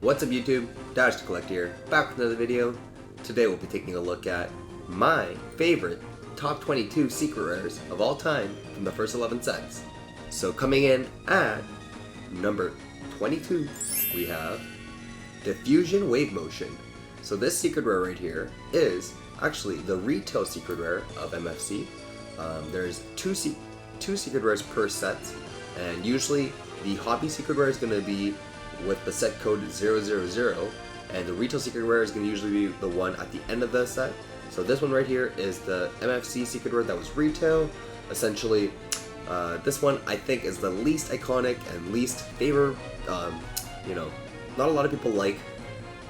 What's up YouTube, Dash to Collect here, back with another video. Today we'll be taking a look at my favorite top 22 secret rares of all time from the first 11 sets. So coming in at number 22, we have Diffusion Wave Motion. So this secret rare right here is actually the retail secret rare of MFC. There's two secret rares per set, and usually the hobby secret rare is going to be with the set code 000, and the retail secret rare is going to usually be the one at the end of the set. So this one right here is the MFC secret rare that was retail. Essentially, this one I think is the least iconic and least favorite. Not a lot of people like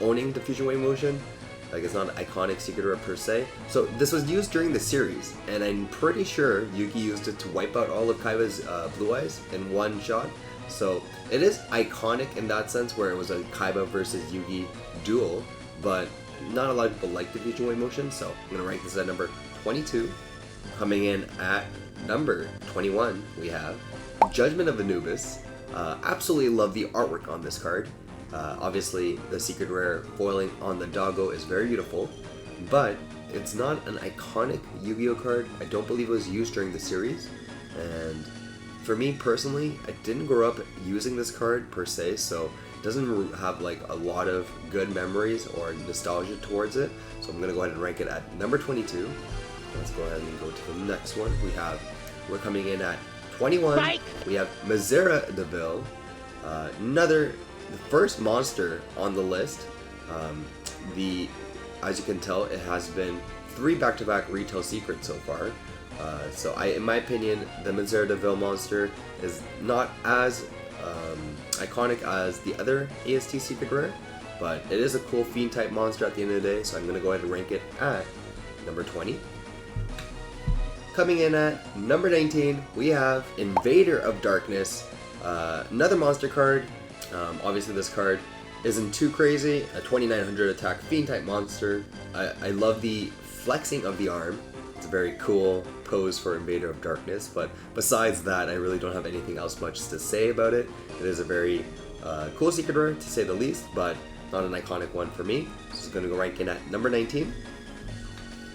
owning Diffusion Wave Motion. Like, it's not an iconic secret rare per se. So this was used during the series, and I'm pretty sure Yugi used it to wipe out all of Kaiba's blue eyes in one shot. So it is iconic in that sense, where it was a Kaiba versus Yugi duel, but not a lot of people like Diffusion Wave Motion, so I'm going to rank this at number 22. Coming in at number 21, we have Judgment of Anubis. Absolutely love the artwork on this card. Obviously, the secret rare foiling on the doggo is very beautiful, but it's not an iconic Yu-Gi-Oh card. I don't believe it was used during the series, and for me personally, I didn't grow up using this card per se, so it doesn't have like a lot of good memories or nostalgia towards it. So I'm gonna go ahead and rank it at number 22. Let's go ahead and go to the next one. We're coming in at 21. Mike! We have Mazera DeVille, the first monster on the list. As you can tell, it has been 3 back-to-back retail secrets so far. In my opinion, the Mazera DeVille monster is not as iconic as the other AST secret rare, but it is a cool fiend type monster at the end of the day, so I'm going to go ahead and rank it at number 20. Coming in at number 19, we have Invader of Darkness, another monster card. Obviously this card isn't too crazy, a 2900 attack fiend type monster. I love the flexing of the arm. It's a very cool pose for Invader of Darkness, but besides that, I really don't have anything else much to say about it. It is a very cool secret rare, to say the least, but not an iconic one for me. So it's going to go rank in at number 19.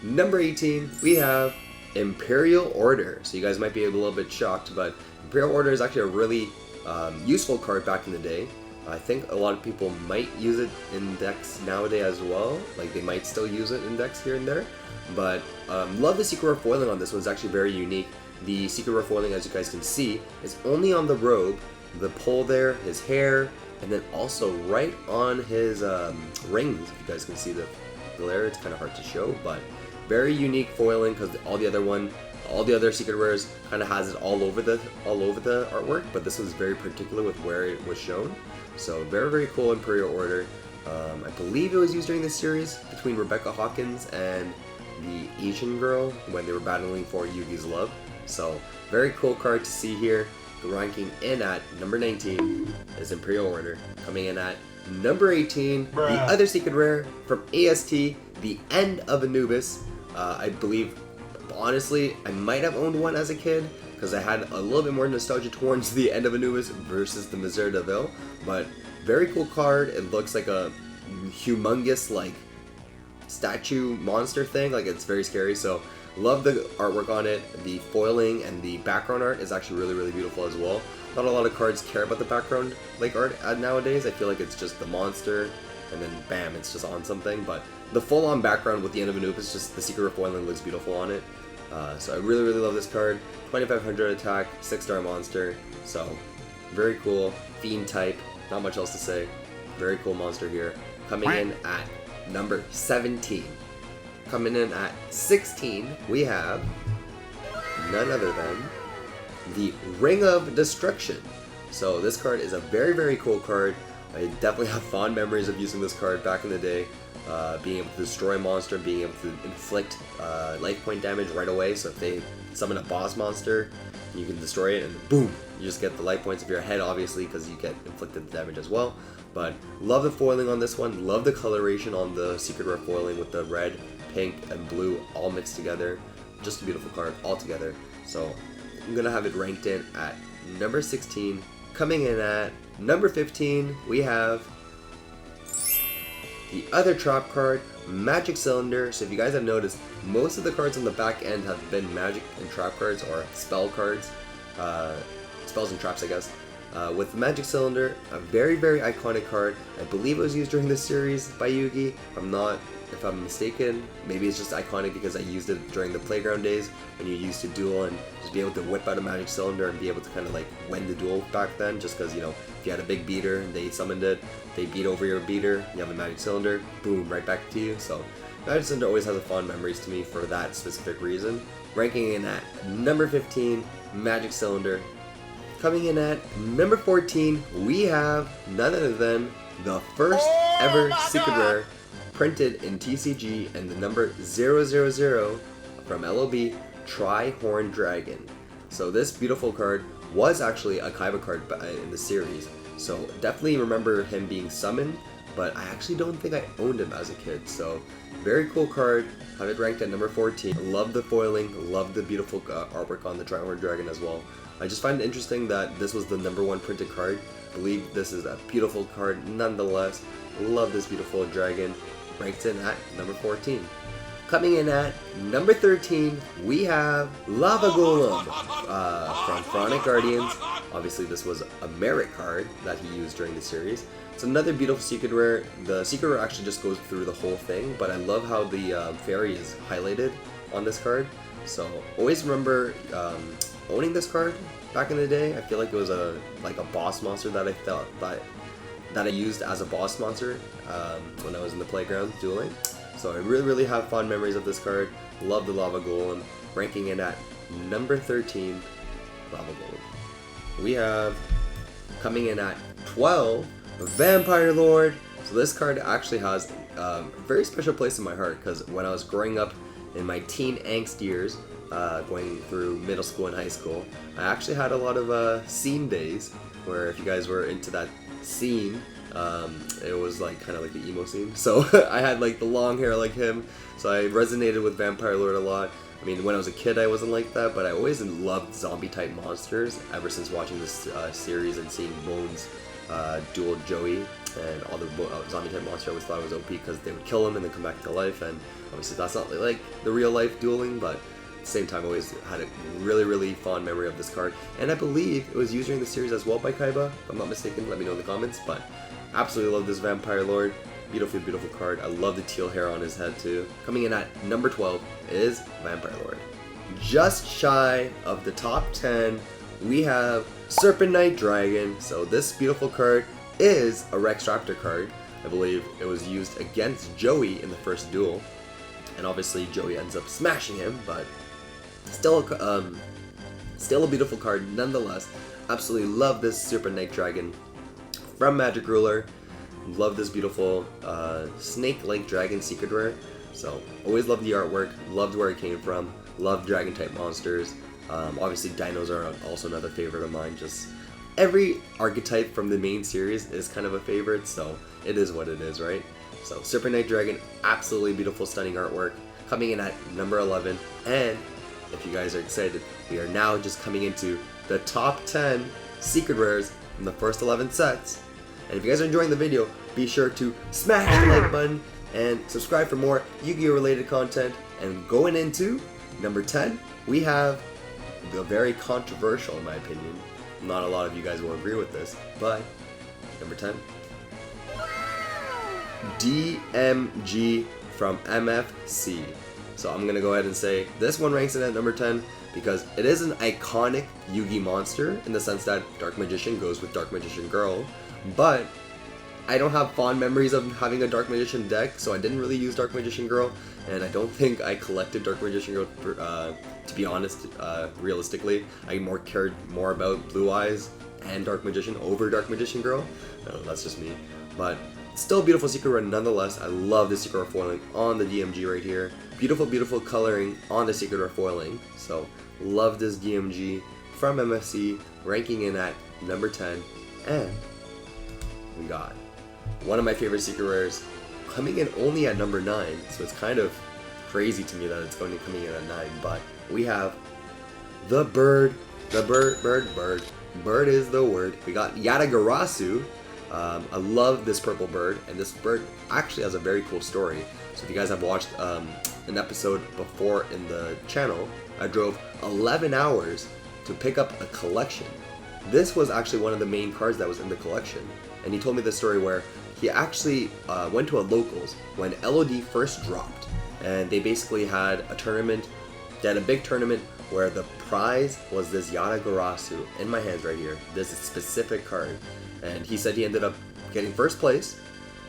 Number 18, we have Imperial Order. So you guys might be a little bit shocked, but Imperial Order is actually a really useful card back in the day. I think a lot of people might use it in decks nowadays as well. Like, they might still use it in decks here and there. But love the secret rare foiling on this one. It's actually very unique. The secret rare foiling, as you guys can see, is only on the robe, the pole there, his hair, and then also right on his rings. If you guys can see the glare, it's kind of hard to show, but very unique foiling, because all the other secret rares kind of has it all over the artwork, but this was very particular with where it was shown. So very cool Imperial Order. I believe it was used during this series between Rebecca Hawkins and the Asian girl when they were battling for Yugi's love. So very cool card to see here. The ranking in at number 19 is Imperial Order. Coming in at number 18, the other secret rare from AST, the End of Anubis. I believe, honestly, I might have owned one as a kid, because I had a little bit more nostalgia towards the End of Anubis versus the Mazera DeVille, but very cool card. It looks like a humongous, like, statue monster thing. Like, it's very scary, so love the artwork on it. The foiling and the background art is actually really beautiful as well. Not a lot of cards care about the background like art nowadays. I feel like it's just the monster and then bam, it's just on something, but the full-on background with the End of Anubis, just the secret foiling looks beautiful on it. So I really love this card. 2500 attack, 6-star monster, so very cool. Fiend type, not much else to say. Very cool monster here. Coming in at number 17. Coming in at 16, we have none other than the Ring of Destruction. So this card is a very cool card. I definitely have fond memories of using this card back in the day. Being able to destroy a monster, being able to inflict life point damage right away. So if they summon a boss monster, you can destroy it and boom, you just get the life points of your head, obviously, because you get inflicted damage as well. But love the foiling on this one, love the coloration on the secret rare foiling with the red, pink, and blue all mixed together. Just a beautiful card all together. So I'm gonna have it ranked in at number 16. Coming in at number 15, we have the other trap card, Magic Cylinder. So if you guys have noticed, most of the cards on the back end have been magic and trap cards, or spell cards, spells and traps I guess. With Magic Cylinder, a very iconic card. I believe it was used during this series by Yugi. If I'm mistaken, maybe it's just iconic because I used it during the playground days when you used to duel and just be able to whip out a Magic Cylinder and be able to kind of like win the duel back then, just because, you know, if you had a big beater and they summoned it, they beat over your beater, you have a Magic Cylinder, boom, right back to you. So Magic Cylinder always has a fond memories to me for that specific reason. Ranking in at number 15, Magic Cylinder. Coming in at number 14, we have none other than the first ever secret rare printed in TCG and the number 000 from LOB, Trihorn Dragon. So this beautiful card was actually a Kaiba card in the series, so definitely remember him being summoned, but I actually don't think I owned him as a kid. So very cool card, have it ranked at number 14. Love the foiling, love the beautiful artwork on the Trihorn Dragon as well. I just find it interesting that this was the number 1 printed card. I believe this is a beautiful card nonetheless. Love this beautiful dragon. Ranked in at number 14. Coming in at number 13, we have Lava Golem from Pharaonic Guardians. Obviously this was a merit card that he used during the series. It's another beautiful secret rare. The secret rare actually just goes through the whole thing, but I love how the fairy is highlighted on this card. So always remember owning this card back in the day. I feel like it was like a boss monster that I thought that I used as a boss monster when I was in the playground dueling. So I really have fond memories of this card. Love the Lava Golem. Ranking it at number 13, Lava Golem. We have, coming in at 12, Vampire Lord. So this card actually has a very special place in my heart, because when I was growing up in my teen angst years, going through middle school and high school, I actually had a lot of scene days where, if you guys were into that scene, it was like kind of like the emo scene. So I had like the long hair like him, so I resonated with Vampire Lord a lot. I mean, when I was a kid I wasn't like that, but I always loved zombie type monsters ever since watching this series and seeing Bones duel Joey and all the zombie type monsters. I always thought it was OP because they would kill him and then come back to life, and obviously that's not like the real life dueling, but at the same time I always had a really fond memory of this card, and I believe it was used during the series as well by Kaiba, if I'm not mistaken. Let me know in the comments. But absolutely love this Vampire Lord. Beautiful card. I love the teal hair on his head too. Coming in at number 12 is Vampire Lord. Just shy of the top 10, we have Serpent Knight Dragon. So this beautiful card is a Rex Raptor card. I believe it was used against Joey in the first duel, and obviously Joey ends up smashing him, but still a beautiful card nonetheless. Absolutely love this Serpent Knight Dragon from Magic Ruler. Love this beautiful snake-like dragon secret rare. So always loved the artwork, loved where it came from, loved dragon type monsters. Obviously dinos are also another favorite of mine. Just every archetype from the main series is kind of a favorite, so it is what it is, right? So Serpent Knight Dragon, absolutely beautiful, stunning artwork. Coming in at number 11, and if you guys are excited, we are now just coming into the top 10 secret rares from the first 11 sets. And if you guys are enjoying the video, be sure to smash the like button and subscribe for more Yu-Gi-Oh related content. And going into number 10, we have the very controversial, in my opinion, not a lot of you guys will agree with this, but number 10, DMG from MFC. So I'm gonna go ahead and say this one ranks in at number 10 because it is an iconic Yu-Gi monster in the sense that Dark Magician goes with Dark Magician Girl, but I don't have fond memories of having a Dark Magician deck, so I didn't really use Dark Magician Girl, and I don't think I collected Dark Magician Girl, to be honest, realistically. I cared more about Blue Eyes and Dark Magician over Dark Magician Girl. That's just me. But still a beautiful secret rare nonetheless. I love the secret rare foiling on the DMG right here. Beautiful coloring on the secret rare foiling. So love this DMG from MFC, ranking in at number 10. And we got one of my favorite secret rares coming in only at number 9, so it's kind of crazy to me that it's going to coming in at 9, but we have the bird is the word. We got Yadagarasu I love this purple bird, and this bird actually has a very cool story. So if you guys have watched an episode before in the channel, I drove 11 hours to pick up a collection. This was actually one of the main cards that was in the collection, and he told me the story where he actually went to a locals when LOD first dropped, and they basically had a tournament. They had a big tournament where the prize was this Yadagarasu in my hands right here, this specific card. And he said he ended up getting first place.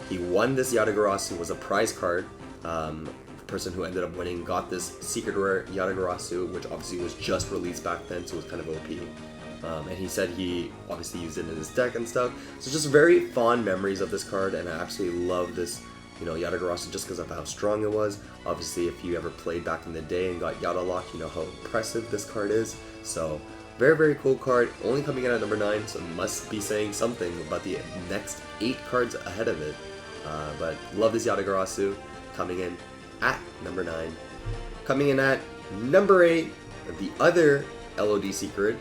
He won this Yadagarasu, was a prize card. The person who ended up winning got this secret rare Yadagarasu, which obviously was just released back then, so it was kind of OP. And he said he obviously used it in his deck and stuff. So just very fond memories of this card, and I absolutely love this, you know, Yadagarasu just because of how strong it was. Obviously, if you ever played back in the day and got Yada locked, you know how impressive this card is. So very, very cool card, only coming in at number 9, so it must be saying something about the next 8 cards ahead of it. But love this Yadagarasu, coming in at number 9. Coming in at number 8, the other LOD secret,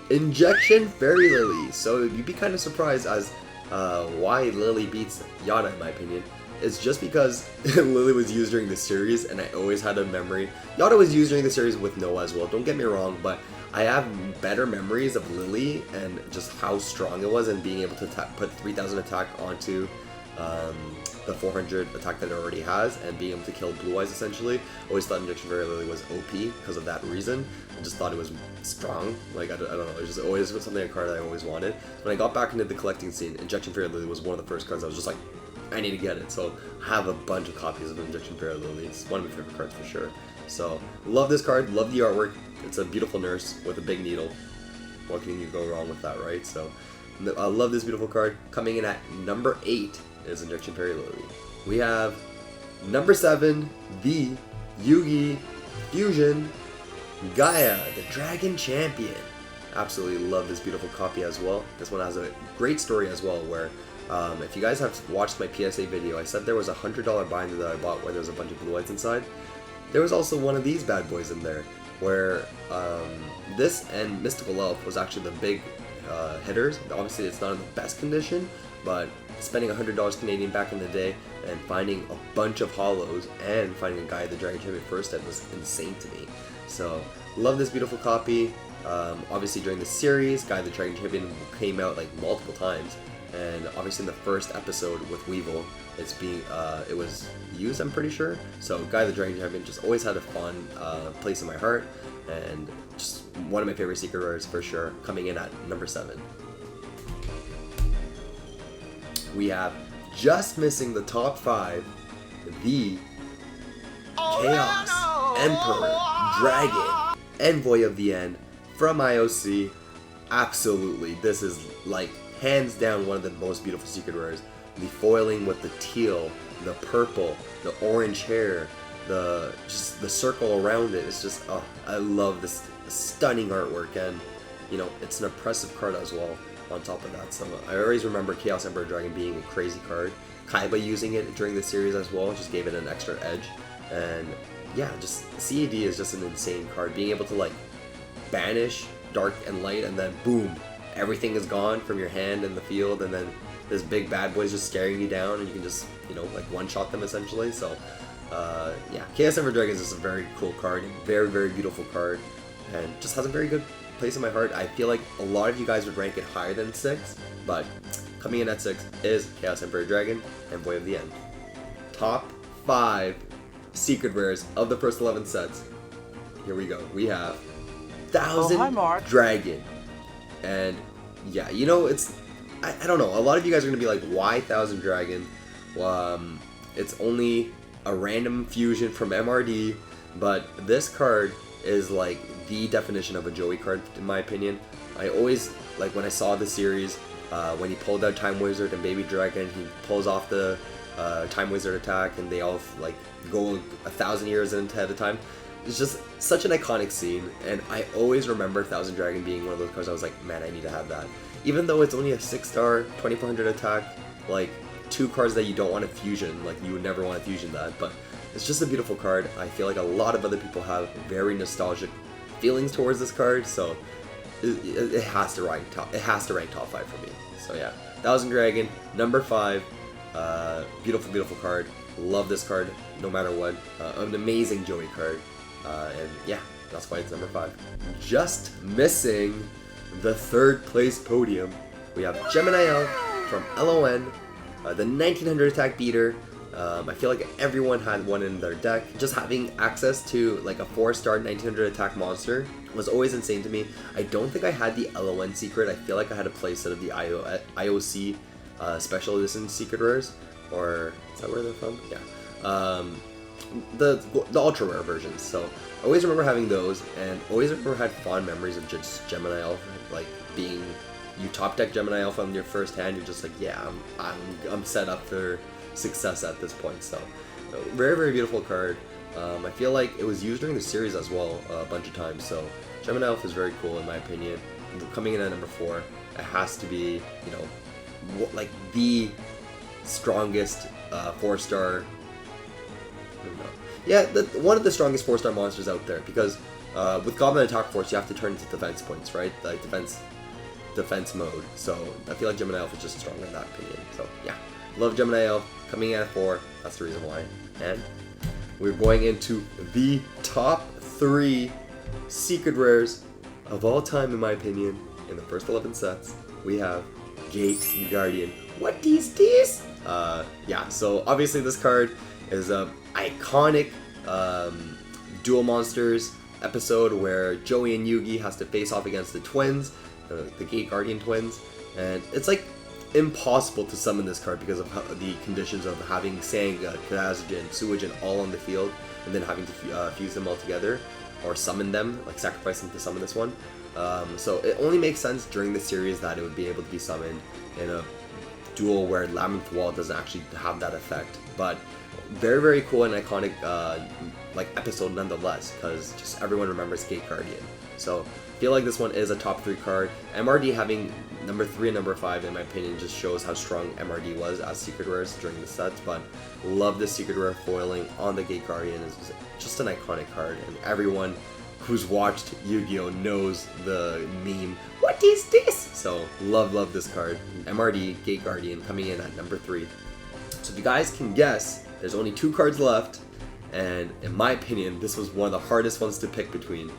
Injection Fairy Lily. So you'd be kind of surprised as why Lily beats Yada, in my opinion. It's just because Lily was used during the series, and I always had a memory. Yada was used during the series with Noah as well, don't get me wrong, but I have better memories of Lily and just how strong it was, and being able to put 3000 attack onto the 400 attack that it already has, and being able to kill Blue Eyes essentially. Always thought Injection Fairy Lily was OP because of that reason. I just thought it was strong. Like, I don't know, it was just always something, a card that I always wanted. When I got back into the collecting scene, Injection Fairy Lily was one of the first cards I was just like, I need to get it. So I have a bunch of copies of Injection Fairy Lily. It's one of my favorite cards for sure. So love this card, love the artwork. It's a beautiful nurse with a big needle. What can you go wrong with that, right? So I love this beautiful card. Coming in at number 8 is Injection Fairy Lily. We have number 7, the Yugi Fusion Gaia, the Dragon Champion. Absolutely love this beautiful copy as well. This one has a great story as well, where if you guys have watched my PSA video, I said there was a $100 binder that I bought where there's a bunch of blue lights inside. There was also one of these bad boys in there, where this and Mystical Elf was actually the big hitters. Obviously it's not in the best condition, but spending $100 Canadian back in the day and finding a bunch of holos and finding a Gaia the Dragon Champion first that was insane to me. So love this beautiful copy. Obviously during the series, Gaia the Dragon Champion came out like multiple times, and obviously in the first episode with Weevil, it was used, I'm pretty sure. So Gaia the Dragon Champion just always had a fun place in my heart, and just one of my favorite secret rares for sure. Coming in at number 7. We have, just missing the top 5, the Chaos Emperor Dragon, Envoy of the End from IOC. Absolutely, this is like hands down one of the most beautiful secret rares. The foiling with the teal, the purple, the orange hair, just the circle around it. It's just, oh, I love this stunning artwork, and you know, it's an impressive card as well on top of that. So I always remember Chaos Emperor Dragon being a crazy card. Kaiba using it during the series as well, just gave it an extra edge. And yeah, just CAD is just an insane card. Being able to like banish dark and light, and then boom, everything is gone from your hand in the field, and then this big bad boy is just scaring you down, and you can just, you know, like one-shot them essentially. So yeah, Chaos Emperor Dragon is just a very cool card, very, very beautiful card, and just has a very good place in my heart. I feel like a lot of you guys would rank it higher than 6, but coming in at 6 is Chaos Emperor Dragon, Envoy of the End. Top 5 secret rares of the first 11 sets. Here we go. We have Thousand Dragon, and yeah, you know, it's I don't know. A lot of you guys are gonna be like, why Thousand Dragon? It's only a random fusion from MRD, but this card is like the definition of a Joey card, in my opinion. I always, like, when I saw the series, when he pulled out Time Wizard and Baby Dragon, he pulls off the Time Wizard attack, and they all like go 1,000 years into at a time. It's just such an iconic scene, and I always remember Thousand Dragon being one of those cards I was like, man, I need to have that. Even though it's only a 6-star, 2400 attack, like 2 cards that you don't want to fusion, like you would never want to fusion that, but it's just a beautiful card. I feel like a lot of other people have very nostalgic feelings towards this card, so it has to rank top. It has to rank top 5 for me. So yeah, Thousand Dragon, number 5. Beautiful, beautiful card. Love this card, no matter what. An amazing Joey card, and yeah, that's why it's number 5. Just missing the 3rd place podium, we have Gemini Elephant from LON, the 1900 attack beater. I feel like everyone had one in their deck. Just having access to like a 4-star 1900 attack monster was always insane to me. I don't think I had the LON secret. I feel like I had a playset of the IOC special edition secret rares, or is that where they're from? Yeah. The ultra rare versions. So I always remember having those, and always remember had fond memories of just Gemini Elephant, like being you top deck Gemini Elephant on your first hand. You're just like, yeah, I'm set up for success at this point. So very, very beautiful card. I feel like it was used during the series as well a bunch of times. So Gemini Elephant is very cool in my opinion. Coming in at number 4, it has to be, you know, like the strongest 4-star. Yeah, one of the strongest 4-star monsters out there, because with Goblin Attack Force you have to turn into defense points, right? Like defense mode. So I feel like Gemini Elf is just stronger in that opinion. So yeah, love Gemini Elf. Coming in at 4, that's the reason why. And we're going into the top 3 secret rares of all time, in my opinion. In the first 11 sets, we have Gate Guardian. What is this? Yeah, so obviously this card is a iconic Duel Monsters episode where Joey and Yugi has to face off against the twins, the Gate Guardian twins, and it's like impossible to summon this card because of the conditions of having Sanga, Kazajin, Suijin all on the field, and then having to fuse them all together, or summon them, like sacrifice them to summon this one. So it only makes sense during the series that it would be able to be summoned in a duel where Labyrinth Wall doesn't actually have that effect. But very, very cool and iconic like episode nonetheless, because just everyone remembers Gate Guardian. So I feel like this one is a top 3 card. MRD having number 3 and number 5, in my opinion, just shows how strong MRD was as secret rares during the sets. But love the secret rare foiling on the Gate Guardian. Is just an iconic card, and everyone who's watched Yu-Gi-Oh knows the meme, what is this? So love this card. MRD Gate Guardian coming in at number 3. So if you guys can guess, there's only 2 cards left, and in my opinion, this was one of the hardest ones to pick between.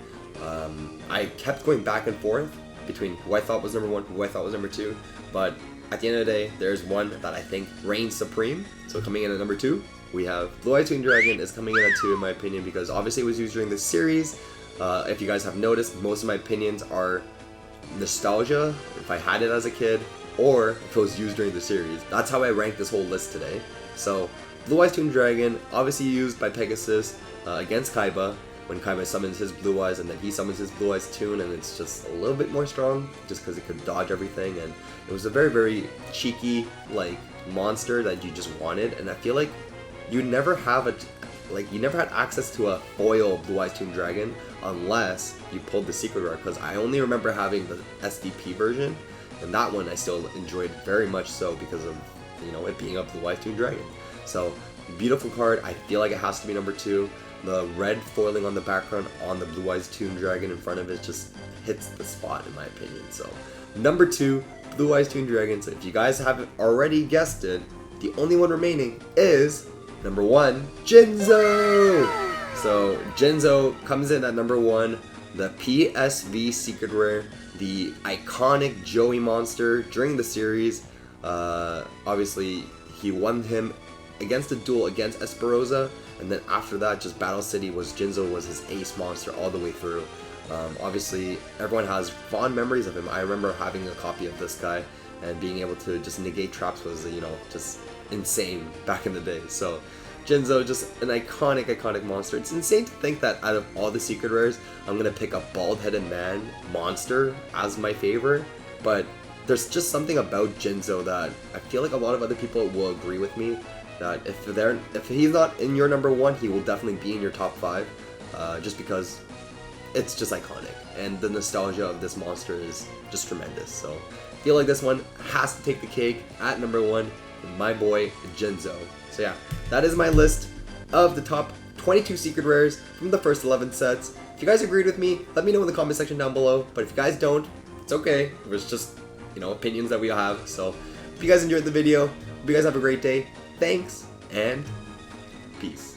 I kept going back and forth between who I thought was number 1, who I thought was number 2, but at the end of the day, there's one that I think reigns supreme. So coming in at number 2, we have Blue-Eyed Twin Dragon is coming in at 2 in my opinion, because obviously it was used during the series. If you guys have noticed, most of my opinions are nostalgia, if I had it as a kid, or if it was used during the series. That's how I ranked this whole list today. So Blue-Eyed Twin Dragon, obviously used by Pegasus against Kaiba, when Kaiba summons his Blue Eyes, and then he summons his Blue Eyes Toon, and it's just a little bit more strong, just because it could dodge everything, and it was a very, very cheeky, like, monster that you just wanted, and I feel like you never have you never had access to a foil Blue Eyes Toon Dragon unless you pulled the secret rare, because I only remember having the SDP version, and that one I still enjoyed very much so because of, you know, it being a Blue Eyes Toon Dragon. So, beautiful card. I feel like it has to be number 2. The red foiling on the background on the Blue Eyes Toon Dragon in front of it just hits the spot, in my opinion. So, number 2, Blue Eyes Toon Dragon. So if you guys haven't already guessed it, the only one remaining is number 1, Jinzo! So, Jinzo comes in at number 1, the PSV Secret Rare, the iconic Joey monster during the series. Obviously, he won him against a duel against Esperoza, and then after that, just Battle City Jinzo was his ace monster all the way through. Obviously, everyone has fond memories of him. I remember having a copy of this guy, and being able to just negate traps was, you know, just insane back in the day. So, Jinzo, just an iconic monster. It's insane to think that out of all the secret rares, I'm gonna pick a bald-headed man monster as my favorite, but there's just something about Jinzo that I feel like a lot of other people will agree with me, that if he's not in your number 1, he will definitely be in your top 5, just because it's just iconic, and the nostalgia of this monster is just tremendous. So I feel like this one has to take the cake at number 1, my boy Jinzo. So yeah, that is my list of the top 22 secret rares from the first 11 sets. If you guys agreed with me, let me know in the comment section down below. But if you guys don't, it's okay. It was just, opinions that we have. So, if you guys enjoyed the video, hope you guys have a great day. Thanks, and peace.